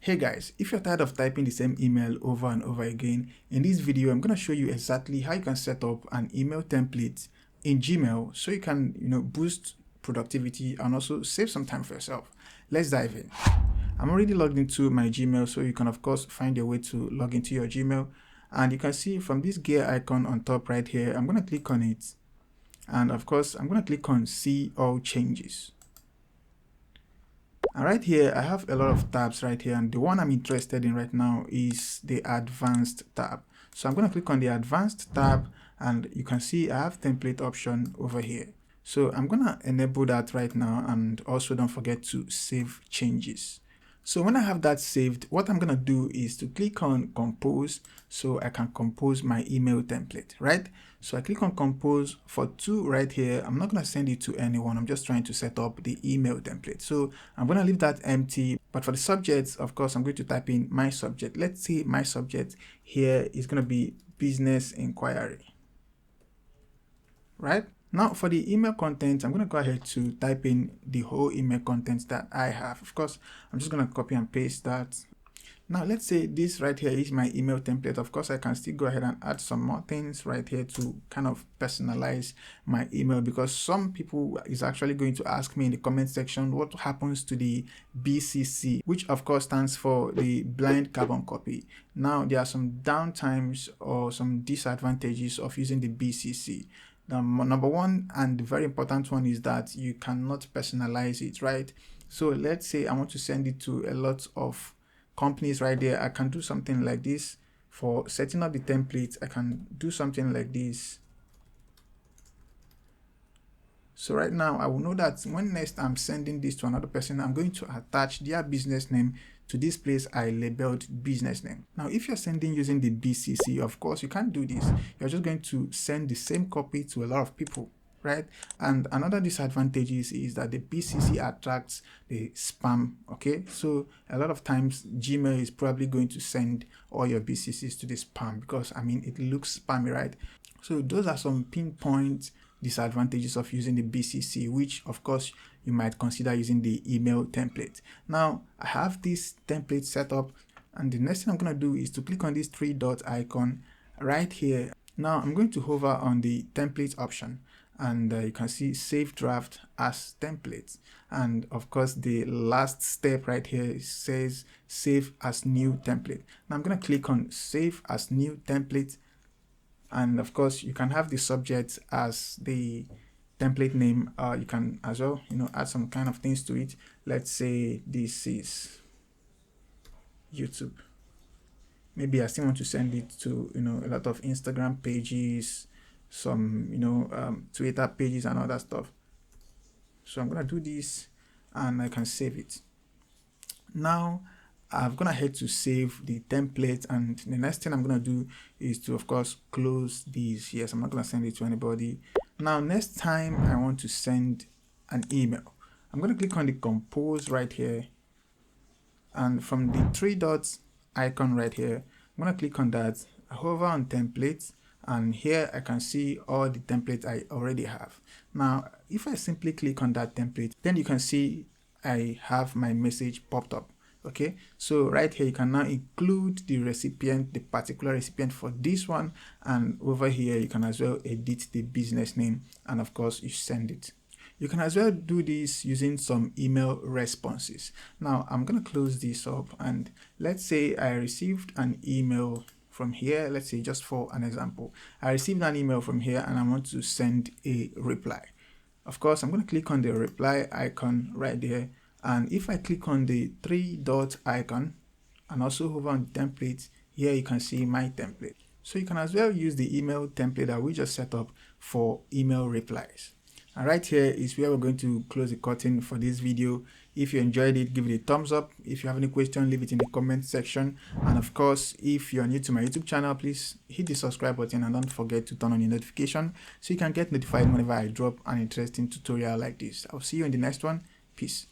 Hey guys, if you're tired of typing the same email over and over again, in this video I'm going to show you exactly how you can set up an email template in Gmail so you can boost productivity and also save some time for yourself. Let's dive in. I'm already logged into my Gmail, so you can of course find your way to log into your Gmail, and you can see from this gear icon on top right here, I'm going to click on it, and of course I'm going to click on see all changes. And right here, I have a lot of tabs right here, and the one I'm interested in right now is the advanced tab. So I'm going to click on the advanced tab, and you can see I have template option over here. So I'm going to enable that right now, and also don't forget to save changes. So when I have that saved, what I'm going to do is to click on compose so I can compose my email template, right? So I click on compose for 2 right here. I'm not going to send it to anyone. I'm just trying to set up the email template. So I'm going to leave that empty. But for the subjects, of course, I'm going to type in my subject. Let's say my subject here is going to be business inquiry, right? Now for the email content, I'm going to go ahead to type in the whole email content that I have. Of course, I'm just going to copy and paste that. Now let's say this right here is my email template. Of course, I can still go ahead and add some more things right here to kind of personalize my email, because some people is actually going to ask me in the comment section what happens to the BCC, which of course stands for the blind carbon copy. Now there are some downtimes or some disadvantages of using the BCC. Number one, and the very important one, is that you cannot personalize it, right? So let's say I want to send it to a lot of companies right there. I can do something like this. For setting up the template, I can do something like this. So right now I will know that when next I'm sending this to another person, I'm going to attach their business name to this place I labeled business name. Now if you're sending using the BCC, of course you can't do this. You're just going to send the same copy to a lot of people, right? And another disadvantage is that the BCC attracts the spam. Okay, so a lot of times Gmail is probably going to send all your BCCs to the spam, because I mean it looks spammy, right? So those are some pinpoint disadvantages of using the BCC, which of course you might consider using the email template. Now I have this template set up, and the next thing I'm going to do is to click on this 3-dot icon right here. Now I'm going to hover on the template option, and you can see save draft as template, and of course the last step right here says save as new template. Now I'm going to click on save as new template, and of course you can have the subject as the template name. You can as well add some kind of things to it. Let's say this is YouTube. Maybe I still want to send it to a lot of Instagram pages, some Twitter pages and all that stuff. So I'm gonna do this, and I can save it. Now I'm gonna head to save the template, and the next thing I'm gonna do is to of course close these. Yes, I'm not gonna send it to anybody. Now next time I want to send an email, I'm gonna click on the compose right here, and from the 3-dots icon right here, I'm gonna click on that, hover on templates, and here I can see all the templates I already have. Now if I simply click on that template, then you can see I have my message popped up. Okay, so right here you can now include the recipient, the particular recipient for this one, and over here you can as well edit the business name, and of course you send it. You can as well do this using some email responses. Now I'm going to close this up, and let's say I received an email from here. Let's say, just for an example, I received an email from here and I want to send a reply. Of course I'm going to click on the reply icon right there, and if I click on the 3-dot icon and also hover on template, here you can see my template. So you can as well use the email template that we just set up for email replies. And right here is where we're going to close the curtain for this video. If you enjoyed it, give it a thumbs up. If you have any question, leave it in the comment section. And of course, if you're new to my YouTube channel, please hit the subscribe button and don't forget to turn on your notification so you can get notified whenever I drop an interesting tutorial like this. I'll see you in the next one. Peace.